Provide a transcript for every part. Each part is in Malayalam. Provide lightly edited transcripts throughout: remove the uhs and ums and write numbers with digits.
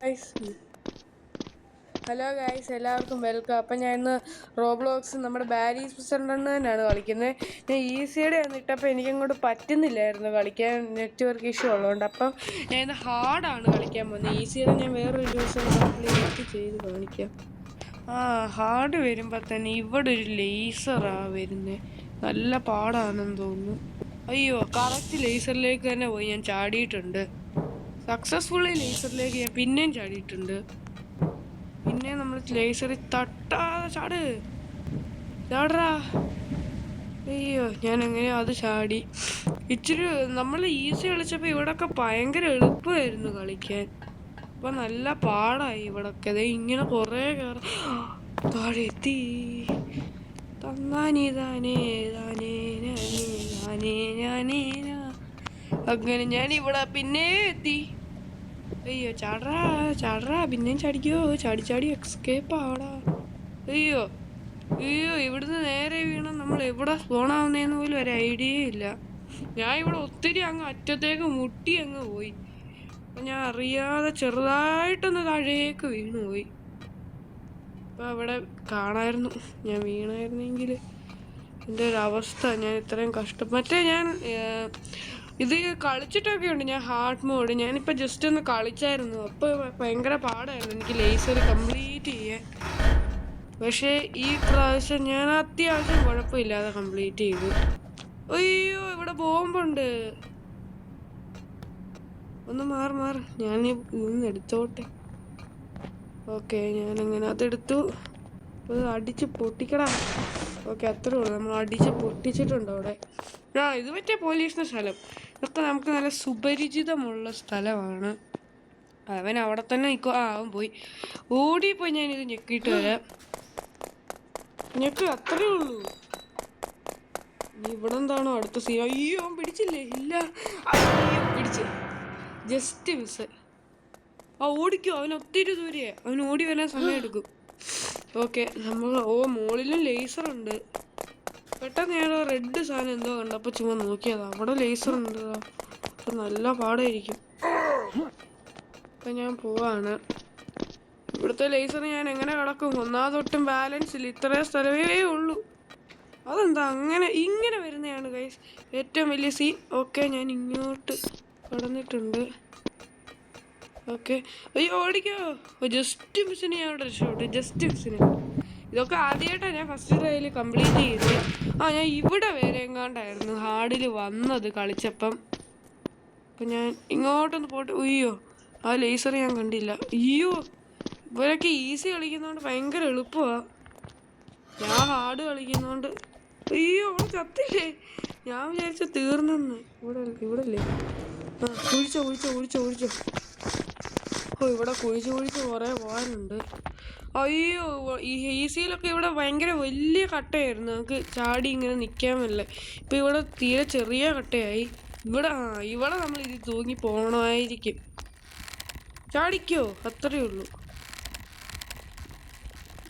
ഗൈസ് ഹലോ ഗൈസ്, എല്ലാവർക്കും വെൽക്കം. അപ്പം ഞാൻ ഇന്ന് റോബ്ലോക്സ് നമ്മുടെ ബാരീസ് പ്രസിഡന്റ് തന്നെയാണ് കളിക്കുന്നത്. ഞാൻ ഈസിയുടെ ഒന്ന് ഇട്ടപ്പോൾ എനിക്കങ്ങോട്ട് പറ്റുന്നില്ലായിരുന്നു കളിക്കാൻ, നെറ്റ്വർക്ക് ഇഷ്യൂ ഉള്ളതുകൊണ്ട്. അപ്പം ഞാൻ ഇന്ന് ഹാർഡാണ് കളിക്കാൻ പോകുന്നത്. ഈസിയുടെ ഞാൻ വേറൊരു ദിവസം കംപ്ലീറ്റ് ചെയ്ത് കാണിക്കാം. ഹാർഡ് വരുമ്പോൾ തന്നെ ഇവിടെ ഒരു ലേസറാ വരുന്നത്. നല്ല പാടാണെന്ന് തോന്നുന്നു. അയ്യോ, കറക്റ്റ് ലേസറിലേക്ക് തന്നെ പോയി ഞാൻ ചാടിയിട്ടുണ്ട്. സക്സസ്ഫുള്ളി ലേസറിലേക്ക് ഞാൻ പിന്നെയും ചാടിയിട്ടുണ്ട്. പിന്നെ നമ്മൾ ലേസറിൽ തട്ടാതെ ചാടാ. അയ്യോ, ഞാൻ എങ്ങനെയോ അത് ചാടി. ഇച്ചിരി നമ്മൾ ഈസി കളിച്ചപ്പോൾ ഇവിടൊക്കെ ഭയങ്കര എളുപ്പമായിരുന്നു കളിക്കാൻ. അപ്പം നല്ല പാടായി ഇവിടൊക്കെ. അതെ, ഇങ്ങനെ കുറേ താഴെ എത്തി. അങ്ങനെ ഞാൻ ഇവിടെ പിന്നെ എത്തി. അയ്യോ, ചാടറാ പിന്നെയും ചാടിക്കോ. ചാടി എക്സ്കേപ്പ് ആവടാ. അയ്യോ ഇവിടുന്ന് നേരെ വീണാൽ നമ്മൾ എവിടെ സ്പോണാവുന്നതെന്ന് പോലും ഒരു ഐഡിയ ഇല്ല. ഞാൻ ഇവിടെ ഒത്തിരി അങ്ങ് അറ്റത്തേക്ക് മുട്ടി അങ്ങ് പോയി. അപ്പം ഞാൻ അറിയാതെ ചെറുതായിട്ടൊന്ന് താഴേക്ക് വീണുപോയി. അപ്പം അവിടെ കാണായിരുന്നു, ഞാൻ വീണായിരുന്നെങ്കിൽ എൻ്റെ ഒരു അവസ്ഥ. ഞാൻ ഇത്രയും മറ്റേ ഞാൻ ഇത് കളിച്ചിട്ടൊക്കെ ഉണ്ട്. ഞാൻ ഹാർഡ് മോഡ് ഞാനിപ്പോൾ ജസ്റ്റ് ഒന്ന് കളിച്ചായിരുന്നു. അപ്പോൾ ഭയങ്കര പാടായിരുന്നു എനിക്ക് ലേസർ കംപ്ലീറ്റ് ചെയ്യാൻ. പക്ഷേ ഈ പ്രാവശ്യം ഞാൻ അത്യാവശ്യം കുഴപ്പമില്ലാതെ കംപ്ലീറ്റ് ചെയ്തു. അയ്യോ, ഇവിടെ ബോംബുണ്ട്. ഒന്ന് മാറ് ഞാൻ ഇന്ന് എടുത്തോട്ടെ. ഓക്കെ, ഞാനങ്ങനെ അതെടുത്തു. അത് അടിച്ച് പൊട്ടിക്കടാ. ഓക്കെ, അത്രേ ഉള്ളൂ. നമ്മൾ അടിച്ച് പൊട്ടിച്ചിട്ടുണ്ട് അവിടെ. ഇത് മറ്റേ പോലീസിൻ്റെ സ്ഥലം. ഇതൊക്കെ നമുക്ക് നല്ല സുപരിചിതമുള്ള സ്ഥലമാണ്. അവൻ അവിടെ തന്നെ നിൽക്കുക. അവൻ പോയി ഓടിപ്പോയി. ഞാനിത് ഞെക്കിയിട്ട് വരാം. അത്രേ ഉള്ളൂ. ഇനി ഇവിടെ എന്താണോ അടുത്ത സീൻ? അയ്യോ, അവൻ പിടിച്ചില്ലേ? ഇല്ല, അയ്യോ പിടിച്ച്, ജസ്റ്റ് മിസ്. ഓടിക്കോ, അവൻ ഒത്തിരി ദൂരെ. അവൻ ഓടി വരാൻ സമയം എടുക്കും. ഓക്കെ, നമ്മൾ മുകളിലും ലേസറുണ്ട്. പെട്ടെന്ന് ഞാൻ റെഡ് സാധനം എന്തോ കണ്ടപ്പോൾ ചുമ്മാ നോക്കിയതാ. അവിടെ ലേസർ ഉണ്ട്. അപ്പം നല്ല പാടായിരിക്കും. അപ്പം ഞാൻ പോവാണ്. ഇവിടുത്തെ ലേസർ ഞാൻ എങ്ങനെ കിടക്കും? ഒന്നാമതൊട്ടും ബാലൻസ് ഇല്ല. ഇത്രയും സ്ഥലമേ ഉള്ളൂ. അതെന്താ ഇങ്ങനെ വരുന്നതാണ് ഗൈസ് ഏറ്റവും വലിയ സീൻ. ഓക്കെ, ഞാൻ ഇങ്ങോട്ട് കടന്നിട്ടുണ്ട്. ഓക്കെ, അയ്യോ ഓടിക്കോ. ജസ്റ്റ് മിസ്സിന് ഞാൻ അവിടെ രക്ഷപ്പെട്ടു. ജസ്റ്റ് മിസ്സിന്. ഇതൊക്കെ ആദ്യമായിട്ടാണ് ഞാൻ ഫസ്റ്റ് ട്രയൽ കംപ്ലീറ്റ് ചെയ്തത്. ഞാൻ ഇവിടെ വരെ എങ്ങാണ്ടായിരുന്നു ഹാർഡിൽ വന്നത് കളിച്ചപ്പം. അപ്പം ഞാൻ ഇങ്ങോട്ടൊന്ന് പോട്ടെ. അയ്യോ, ആ ലേസർ ഞാൻ കണ്ടില്ല. അയ്യോ, ഇവരൊക്കെ ഈസി കളിക്കുന്നതുകൊണ്ട് ഭയങ്കര എളുപ്പമാണ്. ഞാൻ ഹാർഡ് കളിക്കുന്നതുകൊണ്ട്. അയ്യോ, അവിടെ ചത്തില്ലേ? ഞാൻ വിചാരിച്ച തീർന്നെന്ന്. ഇവിടെ അല്ലേ? കുഴിച്ചോ. ഇവിടെ കുഴിച്ച് കുറേ പോകാനുണ്ട്. അയ്യോ, ഈ ഈസിയിലൊക്കെ ഇവിടെ ഭയങ്കര വലിയ കട്ടയായിരുന്നു. നമുക്ക് ചാടി ഇങ്ങനെ നിൽക്കാൻ പറ്റില്ല. ഇപ്പം ഇവിടെ തീരെ ചെറിയ കട്ടയായി. ഇവിടെ നമ്മൾ ഇത് തൂങ്ങി പോകണമായിരിക്കും. ചാടിക്കോ, അത്രയേ ഉള്ളൂ.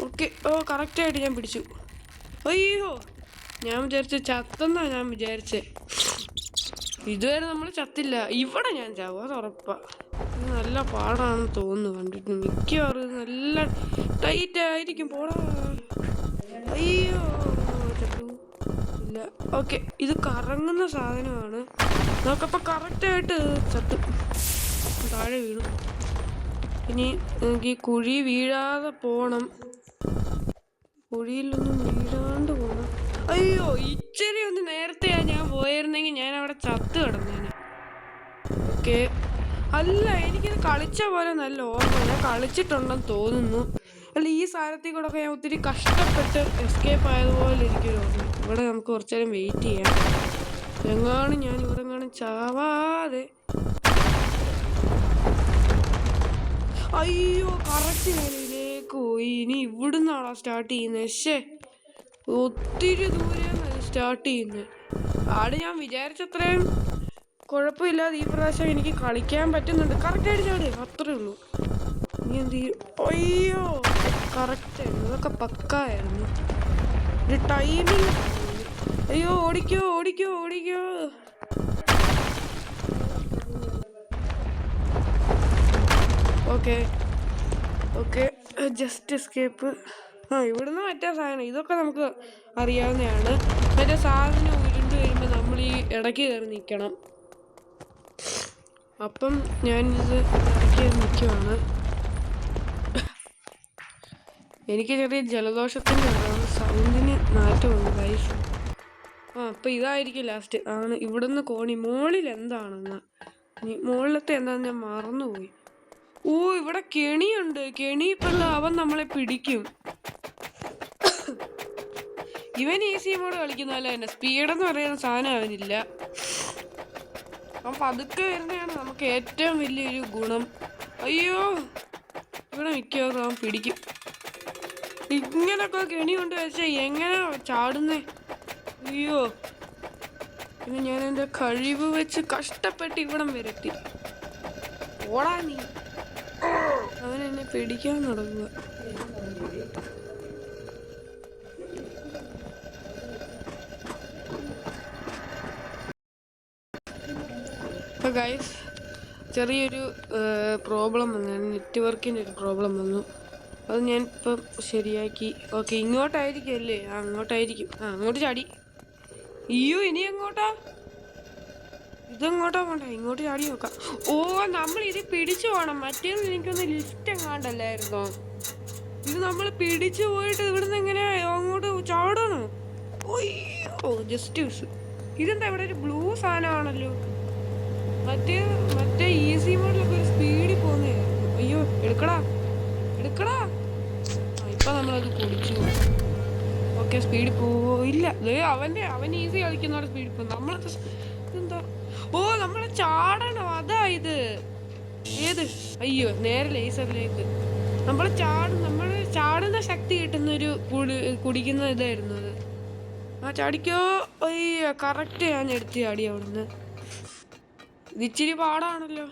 ഓക്കെ, കറക്റ്റായിട്ട് ഞാൻ പിടിച്ചു. അയ്യോ, ഞാൻ വിചാരിച്ച ചത്തെന്നാ ഞാൻ വിചാരിച്ചേ. ഇതുവരെ നമ്മൾ ചത്തില്ല. ഇവിടെ ഞാൻ ചാവും, അത് ഉറപ്പാണ്. നല്ല പാടാണെന്ന് തോന്നുന്നു കണ്ടിട്ട്. മിക്കവാറും നല്ല ടൈറ്റ് ആയിരിക്കും. പോടാ. അയ്യോ, ചത്തു ഇല്ല. ഓക്കെ, ഇത് കറങ്ങുന്ന സാധനമാണ്. നമുക്കപ്പോൾ കറക്റ്റായിട്ട് ചത്തു താഴെ വീണു. ഇനി എനിക്ക് കുഴി വീഴാതെ പോകണം. കുഴിയിലൊന്നും വീഴാണ്ട് പോകണം. അയ്യോ, ഇച്ചിരി ഒന്ന് നേരത്തെ ഞാൻ പോയിരുന്നെങ്കിൽ ഞാൻ അവിടെ ചത്ത് കിടന്നേനെ. ഓക്കെ, അല്ല, എനിക്കിത് കളിച്ച പോലെ നല്ല ഓർമ്മ. ഞാൻ കളിച്ചിട്ടുണ്ടെന്ന് തോന്നുന്നു. അല്ല, ഈ സാധനത്തിൽ കൂടെ ഒക്കെ ഞാൻ ഒത്തിരി കഷ്ടപ്പെട്ട് എസ്കേപ്പ് ആയതുപോലെ എനിക്കൊരു ഓർമ്മ. ഇവിടെ നമുക്ക് കുറച്ചു നേരം വെയിറ്റ് ചെയ്യാം. ഞാൻ ഇവിടെ ചാവാതെ. അയ്യോ, കറക്റ്റ് നിലയിലേക്ക് പോയി. ഇനി ഇവിടുന്നാണോ സ്റ്റാർട്ട് ചെയ്യുന്നത്? ഒത്തിരി ദൂരെയാണ് സ്റ്റാർട്ട് ചെയ്യുന്നത്. ഞാൻ വിചാരിച്ചത്രയും കുഴപ്പമില്ലാതെ ഈ പ്രാവശ്യം എനിക്ക് കളിക്കാൻ പറ്റുന്നുണ്ട്. കറക്റ്റായിട്ട് ചാട്, അത്രേ ഉള്ളൂ. ഇനി എന്ത് ചെയ്യും? അയ്യോ, കറക്റ്റായിരുന്നു. ഇതൊക്കെ പക്കായിരുന്നു. ഒരു ടൈമിങ്. അയ്യോ, ഓടിക്കോ. Okay okay, just escape. ഇവിടുന്ന് മറ്റേ സാധനം ഇതൊക്കെ നമുക്ക് അറിയാവുന്നതാണ്. മറ്റേ സാധനം ഉരുണ്ട് വരുമ്പോൾ നമ്മൾ ഈ ഇടയ്ക്ക് കയറി നിൽക്കണം. അപ്പം ഞാനിത് ഇടയ്ക്ക് നിൽക്കുവാണ്. എനിക്ക് ചെറിയ ജലദോഷത്തിൻ്റെ സൗണ്ടിന് മാറ്റമുണ്ട് ഗൈസ്. അപ്പം ഇതായിരിക്കും ലാസ്റ്റ് ആണ്. ഇവിടുന്ന് കോണി മുകളിൽ എന്താണെന്ന്, മുകളിലത്തെ എന്താണെന്ന് ഞാൻ മറന്നുപോയി. ഇവിടെ കെണിയുണ്ട്. കെണി ഇപ്പം അവൻ നമ്മളെ പിടിക്കും. ഇവൻ ഈസി മോഡ് കളിക്കുന്നതല്ല, തന്നെ സ്പീഡെന്ന് പറയുന്ന സാധനം അവനില്ല. അപ്പം പതുക്കെ വരുന്നതാണ് നമുക്ക് ഏറ്റവും വലിയൊരു ഗുണം. അയ്യോ, ഇവിടെ മിക്കവാറും അവൻ പിടിക്കും. ഇങ്ങനൊക്കെ കെണി കൊണ്ട് വെച്ചാൽ എങ്ങനെ ചാടുന്നേ? അയ്യോ, പിന്നെ ഞാൻ എൻ്റെ കഴിവ് വെച്ച് കഷ്ടപ്പെട്ട് ഇവിടം വരെത്തി. ഓടാ നീ. അവൻ എന്നെ പിടിക്കാൻ തുടങ്ങുക. അപ്പോൾ ഗൈസ്, ചെറിയൊരു പ്രോബ്ലം വന്നു. നെറ്റ്വർക്കിൻ്റെ ഒരു പ്രോബ്ലം വന്നു. അത് ഞാൻ ഇപ്പം ശരിയാക്കി. ഓക്കെ, ഇങ്ങോട്ടായിരിക്കും അല്ലേ? അങ്ങോട്ടായിരിക്കും. അങ്ങോട്ട് ചാടി. അയ്യോ, ഇനി എങ്ങോട്ടാ? ഇതെങ്ങോട്ടാ പോണ്ടേ? ഇങ്ങോട്ട് ചാടി നോക്കാം. നമ്മൾ ഇത് പിടിച്ചു പോകണം. മറ്റേത് എനിക്കൊന്ന് ലിഫ്റ്റ് എങ്ങാണ്ടല്ലായിരുന്നോ? ഇത് നമ്മൾ പിടിച്ചു പോയിട്ട് ഇവിടുന്ന് എങ്ങനെ അങ്ങോട്ട് ചാടണോ? Just miss. ഇതെന്താ ഇവിടെ ഒരു ബ്ലൂ സാധനമാണല്ലോ? മറ്റേ ഈസി മോഡിലൊക്കെ ഒരു സ്പീഡിൽ പോകുന്നതായിരുന്നു. അയ്യോ, എടുക്കടാ. ഇപ്പൊ നമ്മളത് കുടിച്ചു. ഓക്കെ, സ്പീഡിൽ പോയില്ല. അവൻ ഈസി കളിക്കുന്നവരെ സ്പീഡിൽ പോകും. നമ്മളത് എന്താ? നമ്മളെ ചാടണോ? അതാ ഇത്. ഏത്? അയ്യോ, നേരെ ലേസറിലേക്ക് നമ്മൾ ചാടുന്ന ശക്തി കിട്ടുന്നൊരു കുടിക്കുന്ന ഇതായിരുന്നു അത്. ചാടിക്കോ. അയ്യോ, കറക്റ്റ് ഞാൻ എടുത്ത് ചാടി അവിടുന്ന്. ഇതിച്ചിരി പാടാണല്ലോ.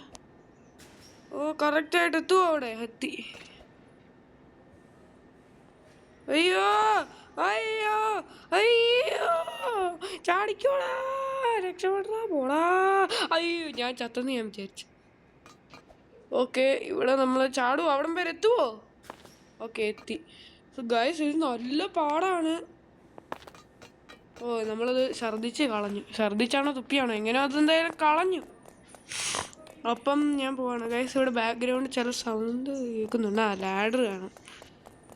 കറക്റ്റായിട്ട് എത്തുമോ? അവിടെ എത്തി. അയ്യോ അയ്യോ അയ്യോ, ചാടിക്കോടാ, രക്ഷപ്പെടാ, പോടാ. അയ്യോ, ഞാൻ ചത്തെന്ന് ഞാൻ വിചാരിച്ചു. ഓക്കെ, ഇവിടെ നമ്മൾ ചാടുവോ? അവിടം വരെ എത്തുവോ? ഓക്കെ, എത്തി. ഗൈസ്, ഇത് നല്ല പാടാണ്. നമ്മളത് കളഞ്ഞു. ഛർദ്ദിച്ചാണോ തുപ്പിയാണോ എങ്ങനെയോ അതെന്തായാലും കളഞ്ഞു. അപ്പം ഞാൻ പോവാണ് ഗൈസ്. ഇവിടെ ബാക്ക്ഗ്രൗണ്ട് ചില സൗണ്ട് കേൾക്കുന്നുണ്ട്. ലാഡർ കാണും.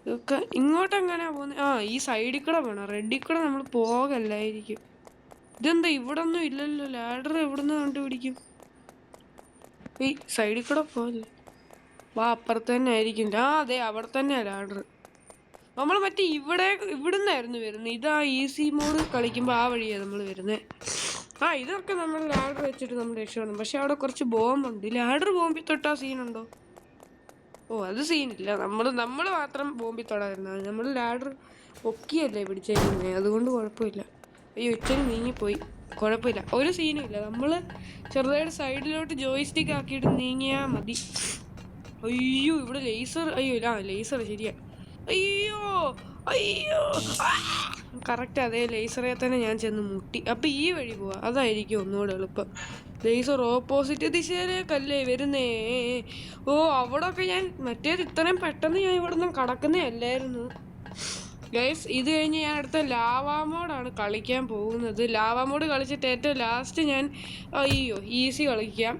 ഇതൊക്കെ ഇങ്ങോട്ടെങ്ങനെയാ പോകുന്നത്? ഈ സൈഡിൽ കൂടെ വേണം. റെഡിൽ കൂടെ നമ്മൾ പോകല്ലായിരിക്കും. ഇതെന്താ ഇവിടെ ഒന്നും ഇല്ലല്ലോ? ലാഡർ എവിടുന്ന് കണ്ടുപിടിക്കും? ഈ സൈഡിൽ കൂടെ പോകല്ലേ? അപ്പുറത്ത് തന്നെ ആയിരിക്കും. അതെ, അവിടെ തന്നെയാണ് ലാഡർ. നമ്മൾ മറ്റേ ഇവിടുന്നായിരുന്നു വരുന്നത്. ഇതാ ഈസി മോഡ് കളിക്കുമ്പോൾ ആ വഴിയാണ് നമ്മൾ വരുന്നത്. ഇതൊക്കെ നമ്മൾ ലാഡർ വെച്ചിട്ട് നമ്മൾ രക്ഷപ്പെടണം. പക്ഷെ അവിടെ കുറച്ച് ബോംബുണ്ട്. ലാഡർ ബോംബിൽ തൊട്ടാ സീനുണ്ടോ? അത് സീനില്ല. നമ്മൾ മാത്രം ബോംബിൽ തൊടാതിരുന്നാൽ മതി. നമ്മൾ ലാഡർ ഒക്കിയല്ലേ പിടിച്ചേക്കുന്നത്, അതുകൊണ്ട് കുഴപ്പമില്ല. അയ്യോ, ഇച്ചിരി നീങ്ങിപ്പോയി. കുഴപ്പമില്ല, ഒരു സീനും ഇല്ല. നമ്മൾ ചെറുതായിട്ട് സൈഡിലോട്ട് ജോയിസ്റ്റിക്ക് ആക്കിയിട്ട് നീങ്ങിയാൽ മതി. അയ്യോ, ഇവിടെ ലേസർ. ലേസർ ശരിയാ. അയ്യോ അയ്യോ, കറക്റ്റ് അതേ ലേസറെ തന്നെ ഞാൻ ചെന്ന് മുട്ടി. അപ്പം ഈ വഴി പോവാ, അതായിരിക്കും ഒന്നുകൂടെ എളുപ്പം. ലേസർ ഓപ്പോസിറ്റ് ദിശയിലേക്കല്ലേ വരുന്നേ. അവിടെയൊക്കെ ഞാൻ മറ്റേത് ഇത്രയും പെട്ടെന്ന് ഞാൻ ഇവിടെ നിന്ന് കടക്കുന്നേ അല്ലായിരുന്നു ഗൈസ്. ഇത് കഴിഞ്ഞ് ഞാൻ അടുത്ത ലാവാ മോഡാണ് കളിക്കാൻ പോകുന്നത്. ലാവാ മോഡ് കളിച്ചിട്ട് ഏറ്റവും ലാസ്റ്റ് ഞാൻ ഈസി കളിക്കാം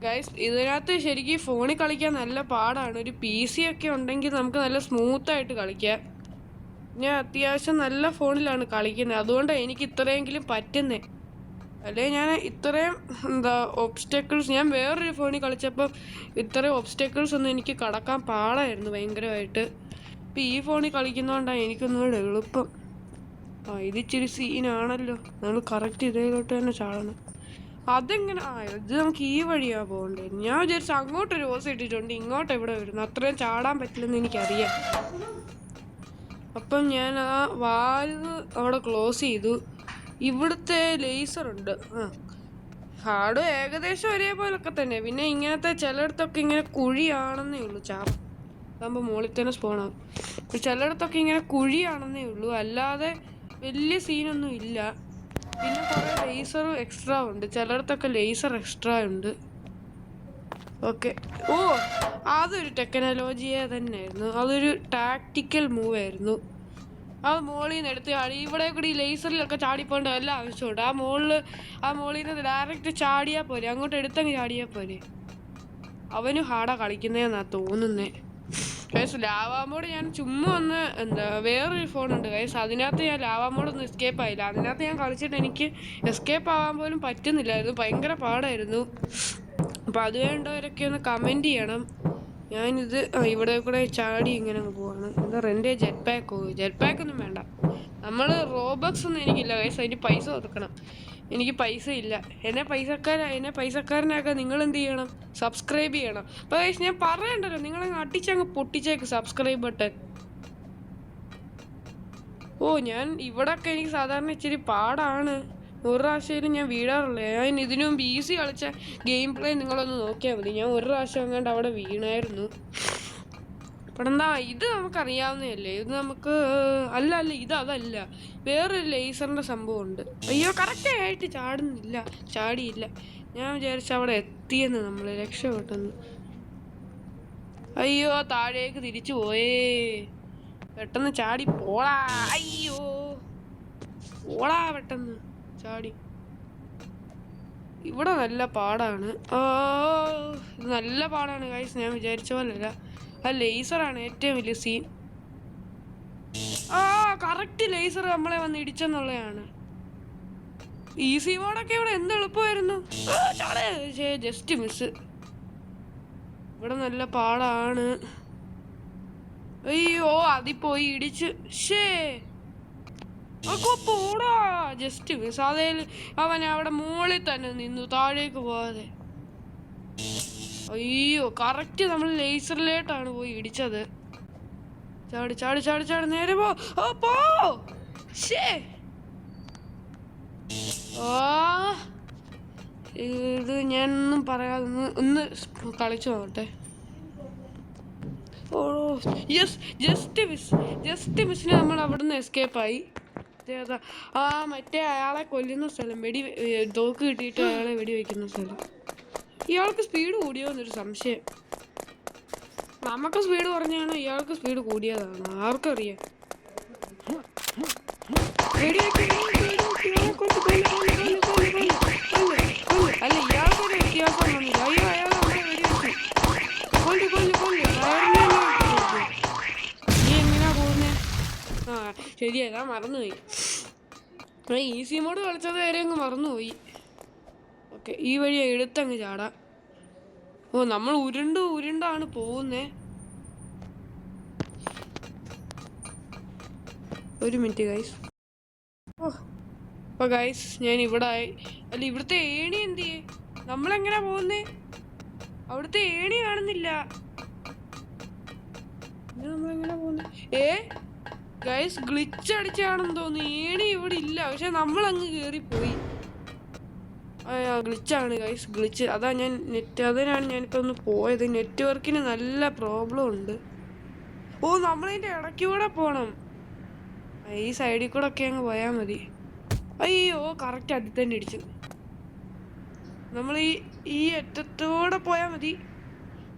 ഗൈസ്. ഇതിനകത്ത് ശരിക്കും ഫോണിൽ കളിക്കാൻ നല്ല പാടാണ്. ഒരു PC ഒക്കെ ഉണ്ടെങ്കിൽ നമുക്ക് നല്ല സ്മൂത്തായിട്ട് കളിക്കാം. ഞാൻ അത്യാവശ്യം നല്ല ഫോണിലാണ് കളിക്കുന്നത്, അതുകൊണ്ടാണ് എനിക്ക് ഇത്രയെങ്കിലും പറ്റുന്നത്. അല്ലേ ഞാൻ ഇത്രയും ഒബ്സ്റ്റക്കിൾസ് ഞാൻ വേറൊരു ഫോണിൽ കളിച്ചപ്പോൾ ഇത്രയും ഒബ്സ്റ്റക്കിൾസ് ഒന്നും എനിക്ക് കടക്കാൻ പാടായിരുന്നു ഭയങ്കരമായിട്ട്. ഇപ്പം ഈ ഫോണിൽ കളിക്കുന്നതുകൊണ്ടാണ് എനിക്കൊന്നുകൂടെ എളുപ്പം. ഇതിച്ചിരി സീനാണല്ലോ. നമ്മൾ കറക്റ്റ് ഇതേലോട്ട് തന്നെ ചാടണം. അതെങ്ങനെ? ഇത് നമുക്ക് ഈ വഴിയാണ് പോകണ്ടേ. ഞാൻ വിചാരിച്ചു അങ്ങോട്ടൊരു ഓസ് ഇട്ടിട്ടുണ്ട്, ഇങ്ങോട്ട് എവിടെ വരുന്നു. അത്രയും ചാടാൻ പറ്റില്ലെന്ന് എനിക്കറിയാം. അപ്പം ഞാൻ വാൽവ് അവിടെ ക്ലോസ് ചെയ്തു. ഇവിടുത്തെ ലേസറുണ്ട്. ഹാർഡ് ഏകദേശം ഒരേപോലൊക്കെ തന്നെ. പിന്നെ ഇങ്ങനത്തെ ചിലയിടത്തൊക്കെ ഇങ്ങനെ കുഴിയാണെന്നേ ഉള്ളൂ. അതാകുമ്പോൾ മുകളിൽ തന്നെ സ്പോണാകും. ചിലയിടത്തൊക്കെ ഇങ്ങനെ കുഴിയാണെന്നേ ഉള്ളൂ, അല്ലാതെ വലിയ സീനൊന്നും ഇല്ല. പിന്നെ കുറേ ലേസർ എക്സ്ട്രാ ഉണ്ട്. ചിലയിടത്തൊക്കെ ലേസർ എക്സ്ട്രാ ഉണ്ട്. ഓക്കെ. ഓ, അതൊരു ടെക്നോളജിയെ തന്നെയായിരുന്നു. അതൊരു ടാക്ടിക്കൽ മൂവ് ആയിരുന്നു. ആ മോളിൽ നിന്ന് എടുത്ത് ചാടി ഇവിടെ കൂടി ഈ ലേസറിലൊക്കെ ചാടിപ്പോണ്ട വല്ല ആവശ്യമുണ്ട്. ആ മോളിൽ നിന്ന് ഡയറക്റ്റ് ചാടിയാൽ പോലെ, അങ്ങോട്ട് എടുത്തങ്ങ് ചാടിയാൽ പോലെ. അവനും ഹാർഡാ കളിക്കുന്നതെന്നാ തോന്നുന്നേ. ഗൈസ് ലാവാ മോഡ് ഞാൻ ചുമ്മാ ഒന്ന് വേറൊരു ഫോണുണ്ട് ഗൈസ്, അതിനകത്ത് ഞാൻ ലാവാ മോഡൊന്നും എസ്കേപ്പ് ആയില്ല. അതിനകത്ത് ഞാൻ കളിച്ചിട്ട് എനിക്ക് എസ്കേപ്പ് ആവാൻ പോലും പറ്റുന്നില്ലായിരുന്നു, ഭയങ്കര പാടായിരുന്നു. അപ്പോൾ അത് വേണ്ടവരൊക്കെ ഒന്ന് കമൻറ്റ് ചെയ്യണം. ഞാനിത് ഇവിടെ കൂടെ ചാടി ഇങ്ങനെ പോവാണ്. എൻ്റെ ജെറ്റ് പാക്കൊന്നും വേണ്ട. നമ്മൾ റോബക്സ് ഒന്നും എനിക്കില്ല ഗൈസ്, അതിന് പൈസ കൊടുക്കണം. എനിക്ക് പൈസ ഇല്ല. എന്നെ പൈസക്കാരനാക്കാൻ നിങ്ങൾ എന്ത് ചെയ്യണം? സബ്സ്ക്രൈബ് ചെയ്യണം. അപ്പോൾ ഗൈസ് ഞാൻ പറയണ്ടല്ലോ, നിങ്ങളങ്ങ് അടിച്ചങ്ങ് പൊട്ടിച്ചേക്ക് സബ്സ്ക്രൈബ് ബട്ടൺ. ഓ, ഞാൻ ഇവിടെയൊക്കെ എനിക്ക് സാധാരണ ഇച്ചിരി പാടാണ്. ഒരു പ്രാവശ്യം ഞാൻ വീഴാറുള്ളൂ. ഞാൻ ഇതിനു മുമ്പ് ഈസി കളിച്ച ഗെയിം പ്ലേ നിങ്ങളൊന്ന് നോക്കിയാൽ മതി. ഞാൻ ഒരു പ്രാവശ്യം അങ്ങാണ്ട് അവിടെ വീണായിരുന്നു. ഇവിടെന്താ ഇത് നമുക്കറിയാവുന്നതല്ലേ, ഇത് നമുക്ക് അല്ല അതല്ല, വേറൊരു ലേസറിൻ്റെ സംഭവമുണ്ട്. അയ്യോ, കറക്റ്റായിട്ട് ചാടിയില്ല. ഞാൻ വിചാരിച്ച അവിടെ എത്തിയെന്ന്, നമ്മൾ രക്ഷപ്പെട്ടെന്ന്. അയ്യോ, താഴേക്ക് തിരിച്ചു പോയേ. പെട്ടെന്ന് ചാടി പോളാ. അയ്യോ, പോളാ പെട്ടെന്ന് ചാടി. ഇവിടെ നല്ല പാടാണ്. ഇത് നല്ല പാടാണ് ഗൈസ്, ഞാൻ വിചാരിച്ച പോലല്ല. ആ ലേസറാണ് ഏറ്റവും വലിയ സീൻ. കറക്റ്റ് ലേസർ നമ്മളെ വന്ന് ഇടിച്ചെന്നുള്ളതാണ്. ഈസി മോഡൊക്കെ ഇവിടെ എന്ത് എളുപ്പമായിരുന്നു. Just miss. ഇവിടെ നല്ല പാടാണ്. അയ്യോ, അതിപ്പോയി ഇടിച്ച്. പോടാ, ജസ്റ്റ് മിസ്. അതേൽ അവൻ അവിടെ മുകളിൽ തന്നെ നിന്നു, താഴേക്ക് പോവാതെ. അയ്യോ, കറക്റ്റ് നമ്മൾ ലേസറിലേട്ടാണ് പോയി ഇടിച്ചത്. ചാടി നേരെ പോ. ഇത് ഞാനൊന്നും പറയാതെ ഒന്ന് കളിച്ചു നോക്കട്ടെ. ഓ യെസ്, ജസ്റ്റ് മിസ്സിന് നമ്മൾ അവിടുന്ന് എസ്കേപ്പായി. മറ്റേ അയാളെ കൊല്ലുന്ന സ്ഥലം, തോക്ക് കിട്ടിയിട്ട് അയാളെ വെടിവെക്കുന്ന സ്ഥലം. ഇയാൾക്ക് സ്പീഡ് കൂടിയോ എന്നൊരു സംശയം. നമുക്ക് സ്പീഡ് കുറഞ്ഞാണോ ഇയാൾക്ക് സ്പീഡ് കൂടിയതാണോ ആർക്കറിയാം. അല്ല, ഇയാൾക്കൊരു വ്യത്യാസം വന്നില്ല. അയ്യോ, അയാൾ നമ്മളെ വെടിവെച്ചു. നീ എങ്ങനെയാ പോകുന്നേ? ശരിയതാ, മറന്നുപോയി. ഈസി മോഡ് കളിച്ചത് വരെ അങ്ങ് മറന്നുപോയി. ഓക്കെ, ഈ വഴി എടുത്തങ്ങ് ചാടാം. ഓ, നമ്മൾ ഉരുണ്ടാണ് പോകുന്നേ. ഒരു മിനിറ്റ് ഗൈസ്. അപ്പോൾ ഗൈസ് ഞാൻ ഇവിടെ ആയി. അല്ല, ഇവിടുത്തെ ഏണി എന്ത് ചെയ്യേ? നമ്മളെങ്ങനെ പോകുന്നേ? അവിടുത്തെ ഏണി കാണുന്നില്ല. നമ്മളെങ്ങനെ പോകുന്നേ? ഗൈസ് ഗ്ലിച്ച് അടിച്ചാണെന്ന് തോന്നുന്നു. ഏണി ഇവിടെ ഇല്ല, പക്ഷെ നമ്മളങ്ങ് കയറിപ്പോയി. ഗ്ലിച്ചാണ് ഗൈസ്, ഗ്ലിച്ച്. അതിനാണ് ഞാനിപ്പോൾ ഒന്ന് പോയത്. നെറ്റ്വർക്കിന് നല്ല പ്രോബ്ലം ഉണ്ട്. ഓ, നമ്മളതിൻ്റെ ഇടയ്ക്കൂടെ പോകണം. ഈ സൈഡിൽ കൂടെ ഒക്കെ അങ്ങ് പോയാൽ മതി. അയ്യോ, കറക്റ്റ് അടുത്ത് തന്നെ ഇടിച്ചു. നമ്മൾ ഈ അറ്റത്തോടെ പോയാൽ മതി.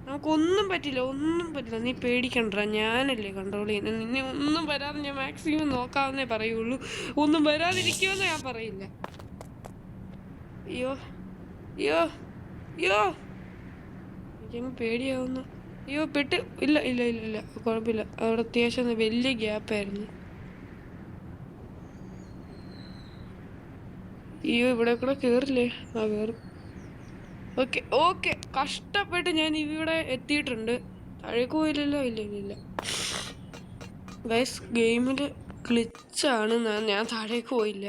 നമുക്കൊന്നും പറ്റില്ല. നീ പേടിക്കണ്ട, ഞാനല്ലേ കൺട്രോൾ ചെയ്യുന്നത്. നിന്നെ ഒന്നും വരാതെ ഞാൻ മാക്സിമം നോക്കാവുന്നേ പറയുള്ളൂ. ഒന്നും വരാതിരിക്കുമെന്ന് ഞാൻ പറയില്ല. അയ്യോ, എനിക്കങ്ങ് പേടിയാവുന്നു. അയ്യോ, ഇല്ല, കുഴപ്പമില്ല. അവിടെ അത്യാവശ്യം വലിയ ഗ്യാപ്പായിരുന്നു. അയ്യോ, ഇവിടെ കൂടെ കയറില്ലേ? കയറും. ഓക്കെ, കഷ്ടപ്പെട്ട് ഞാൻ ഇവിടെ എത്തിയിട്ടുണ്ട്. താഴേക്ക് പോയില്ലല്ലോ? ഇല്ല ഗൈസ്, ഗെയിമിൽ ഗ്ലിച്ചാണ്. ഞാൻ താഴേക്ക് പോയില്ല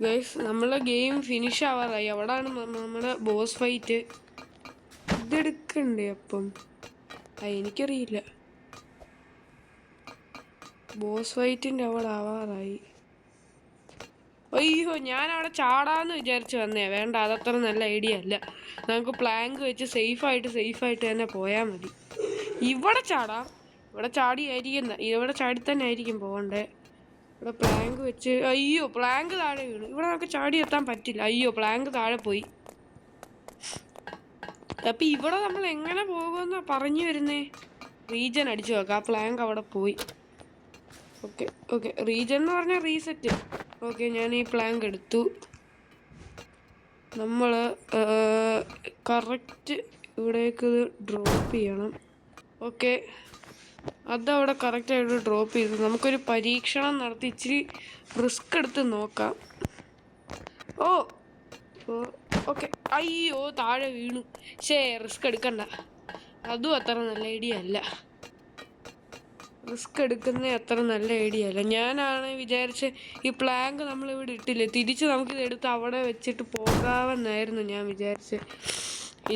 ഗൈസ്. നമ്മളെ ഗെയിം ഫിനിഷ് ആവാറായി. അവിടാണ് നമ്മുടെ ബോസ് ഫൈറ്റ്. ഇതെടുക്കണ്ടേ അപ്പം? എനിക്കറിയില്ല. ബോസ് ഫൈറ്റിൻ്റെ അവിടെ ആവാറായി. അയ്യോ, ഞാൻ അവിടെ ചാടാന്ന് വിചാരിച്ച് വന്നേ. വേണ്ട, അതത്ര നല്ല ഐഡിയ അല്ല. നമുക്ക് പ്ലാങ്ക് വെച്ച് സേഫായിട്ട് തന്നെ പോയാൽ മതി. ഇവിടെ ചാടാം. ഇവിടെ ചാടി തന്നെ ആയിരിക്കും പോകണ്ടേ. ഇവിടെ പ്ലാങ്ക് വെച്ച്. അയ്യോ, പ്ലാങ്ക് താഴെ വീണു. ഇവിടെ നമുക്ക് ചാടി എത്താൻ പറ്റില്ല. അയ്യോ, പ്ലാങ്ക് താഴെ പോയി. അപ്പം ഇവിടെ നമ്മൾ എങ്ങനെ പോകുമെന്നാ പറഞ്ഞു വരുന്നേ? റീജൻ അടിച്ചു നോക്കാം. ആ പ്ലാങ്ക് അവിടെ പോയി. ഓക്കെ ഓക്കെ, റീജൻ എന്ന് പറഞ്ഞാൽ റീസെറ്റ്. ഓക്കെ, ഞാൻ ഈ പ്ലാങ്ക് എടുത്തു. നമ്മൾ കറക്റ്റ് ഇവിടേക്ക് ഡ്രോപ്പ് ചെയ്യണം. ഓക്കെ, അതവിടെ കറക്റ്റായിട്ട് ഡ്രോപ്പ് ചെയ്തു. നമുക്കൊരു പരീക്ഷണം നടത്തി ഇച്ചിരി റിസ്ക് എടുത്ത് നോക്കാം. ഓ ഓക്കെ, അയ്യോ താഴെ വീണു. റിസ്ക് എടുക്കണ്ട, അതും അത്ര നല്ല ഐഡിയ അല്ല. റിസ്ക് എടുക്കുന്ന അത്ര നല്ല ഐഡിയ അല്ല. ഞാനാണ് വിചാരിച്ച് ഈ പ്ലാങ്ക് നമ്മളിവിടെ ഇട്ടില്ലേ, തിരിച്ച് നമുക്കിത് എടുത്ത് അവിടെ വെച്ചിട്ട് പോകാമെന്നായിരുന്നു ഞാൻ വിചാരിച്ച്.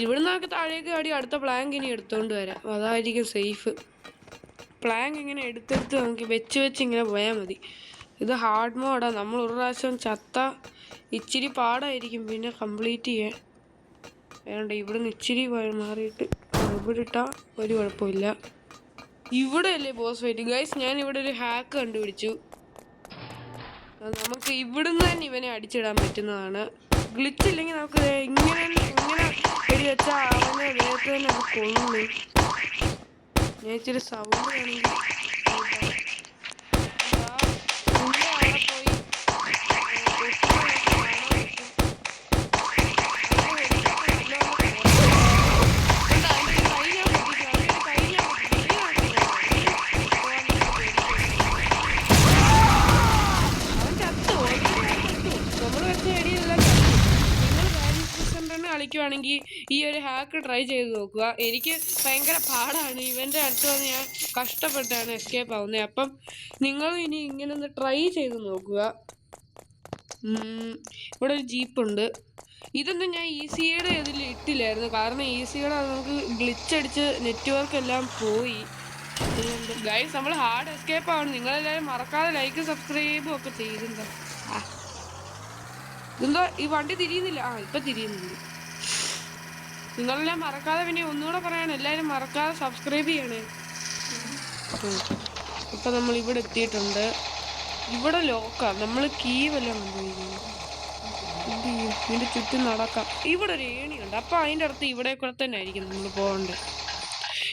ഇവിടെ നമുക്ക് താഴേക്ക് ആടി അടുത്ത പ്ലാങ്ക് ഇനി എടുത്തുകൊണ്ട് വരാം, അതായിരിക്കും സേഫ്. പ്ലാങ്ക് ഇങ്ങനെ എടുത്തെടുത്ത് നമുക്ക് വെച്ച് ഇങ്ങനെ പോയാൽ മതി. ഇത് ഹാർഡ് മോഡാണ്. നമ്മൾ ഒരു പ്രാവശ്യം ചത്ത ഇച്ചിരി പാടായിരിക്കും പിന്നെ കംപ്ലീറ്റ് ചെയ്യാൻ. വേണ്ട, ഇവിടെ നിന്ന് ഇച്ചിരി മാറിയിട്ട് ഇവിടെ ഇട്ടാൽ ഒരു കുഴപ്പമില്ല. ഇവിടെ അല്ലേ ബോസ് ഫൈറ്റ് ഗൈസ്. ഞാൻ ഇവിടെ ഒരു ഹാക്ക് കണ്ടുപിടിച്ചു. നമുക്ക് ഇവിടുന്ന് തന്നെ ഇവനെ അടിച്ചിടാൻ പറ്റുന്നതാണ്. ഗ്ലിച്ച് ഇല്ലെങ്കിൽ നമുക്ക് ഇങ്ങനെ വെടി വെച്ചാൽ അവനെ വേഗത്തിൽ തന്നെ അത് കൊള്ളു. ഞാൻ ഇച്ചിരി സൗണ്ട് വേണമെങ്കിൽ കളിക്കുവാണെങ്കിൽ ഈ ഒരു ഹാക്ക് ട്രൈ ചെയ്ത് നോക്കുക. എനിക്ക് ഭയങ്കര പാടാണ്. ഇവൻ്റെ അടുത്ത് വന്ന് ഞാൻ കഷ്ടപ്പെട്ടാണ് എസ്കേപ്പ് ആവുന്നത്. അപ്പം നിങ്ങളും ഇനി ഇങ്ങനെ ഒന്ന് ട്രൈ ചെയ്ത് നോക്കുക. ഇവിടെ ഒരു ജീപ്പുണ്ട്. ഇതൊന്നും ഞാൻ ഈസിയുടെ ഇതിൽ ഇട്ടില്ലായിരുന്നു, കാരണം ഈസിയുടെ നമുക്ക് ഗ്ലിച്ച് അടിച്ച് നെറ്റ്വർക്ക് എല്ലാം പോയി. ഗൈസ്, നമ്മൾ ഹാർഡ് എസ്കേപ്പ് ആണ്. നിങ്ങളെല്ലാവരും മറക്കാതെ ലൈക്ക് സബ്സ്ക്രൈബും ഒക്കെ ചെയ്തിട്ടുണ്ടോ? ഇതെന്തോ ഈ വണ്ടി തിരിയുന്നില്ല. ഇപ്പം തിരിയുന്നില്ല. നിങ്ങളെല്ലാം മറക്കാതെ, പിന്നെ ഒന്നുകൂടെ പറയാണ്, എല്ലാവരും മറക്കാതെ സബ്സ്ക്രൈബ് ചെയ്യണേ. ഇപ്പം നമ്മൾ ഇവിടെ എത്തിയിട്ടുണ്ട്. ഇവിടെ ലോക്കാണ്. നമ്മൾ കീ വല്ലതും കൊണ്ടുപോയിരിക്കുന്നു. എന്ത് ചെയ്യും? ഇതിൻ്റെ ചുറ്റും നടക്കാം. ഇവിടെ ഒരു ഏണിയുണ്ട്. അപ്പം അതിൻ്റെ അടുത്ത് ഇവിടെ കൂടെ തന്നെ ആയിരിക്കും നമ്മൾ പോകേണ്ടത്.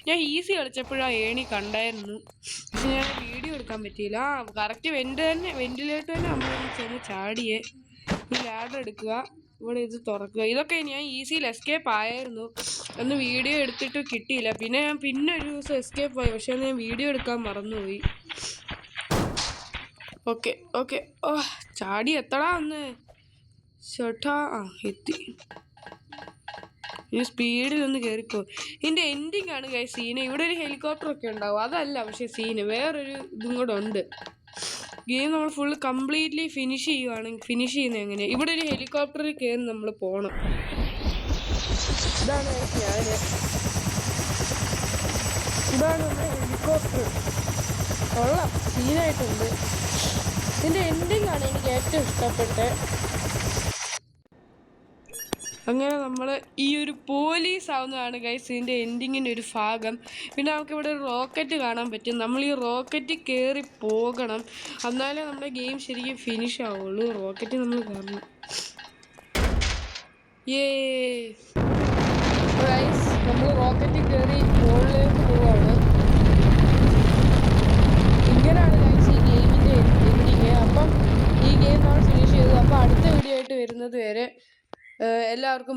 ഞാൻ ഈസി കളിച്ചപ്പോഴാണ് ഏണി കണ്ടായിരുന്നു, പക്ഷെ ഞാൻ വീഡിയോ എടുക്കാൻ പറ്റിയില്ല. കറക്റ്റ് വെന്റിലേറ്റ് തന്നെ നമ്മൾ ചെന്ന് ചാടിയേ. ഈ ലാഡർ എടുക്കുക, ഇവിടെ ഇത് തുറക്കുക. ഇതൊക്കെ ഞാൻ ഈസിയിൽ എസ്കേപ്പ് ആയിരുന്നു. അന്ന് വീഡിയോ എടുത്തിട്ട് കിട്ടിയില്ല. പിന്നെ ഞാൻ ഒരു ദിവസം എസ്കേപ്പ് ആയി, പക്ഷെ ഞാൻ വീഡിയോ എടുക്കാൻ മറന്നുപോയി. ഓക്കെ ഓക്കെ, ചാടി എത്തടാ ഒന്ന് ചേട്ടാ. എത്തി. ഇനി സ്പീഡിലൊന്ന് കയറിപ്പോ. ഇതിൻ്റെ എൻഡിങ് ആണ് ഗൈസ് സീന്. ഇവിടെ ഒരു ഹെലികോപ്റ്റർ ഒക്കെ ഉണ്ടാവും, അതല്ല പക്ഷെ സീന്. വേറൊരു ഇതും കൂടെ ഉണ്ട്. ഗെയിം നമ്മൾ ഫുള്ള് കംപ്ലീറ്റ്ലി ഫിനിഷ് ചെയ്യുന്നത് എങ്ങനെ? ഇവിടെ ഒരു ഹെലികോപ്റ്ററിൽ കയറി നമ്മൾ പോകണം. ഇതാണ് നമ്മുടെ ഹെലികോപ്റ്റർ. കൊള്ളാം, സീനായിട്ടുണ്ട്. ഇതിൻ്റെ എൻഡിങ് ആണ് എനിക്ക് ഏറ്റവും ഇഷ്ടപ്പെട്ടത്. അങ്ങനെ നമ്മൾ ഈ ഒരു പോലീസ് ആവുന്നതാണ് ഗൈസ് ഇതിൻ്റെ എൻഡിങ്ങിൻ്റെ ഒരു ഭാഗം. പിന്നെ നമുക്കിവിടെ ഒരു റോക്കറ്റ് കാണാൻ പറ്റും. നമ്മൾ ഈ റോക്കറ്റ് കയറി പോകണം, എന്നാലേ നമ്മുടെ ഗെയിം ശരിക്കും ഫിനിഷ് ആവുള്ളൂ. റോക്കറ്റ് നമ്മൾ കയറണം. ഗൈസ്, നമ്മൾ റോക്കറ്റ് കയറി മുകളിലേക്ക് പോവാണ്. ഇങ്ങനെയാണ് ഗൈസ് ഈ ഗെയിമിൻ്റെ എൻഡിങ്. അപ്പം ഈ ഗെയിം നമ്മൾ ഫിനിഷ് ചെയ്തു. അപ്പം അടുത്ത വീഡിയോ ആയിട്ട് വരുന്നത് വരെ എല്ലാവർക്കും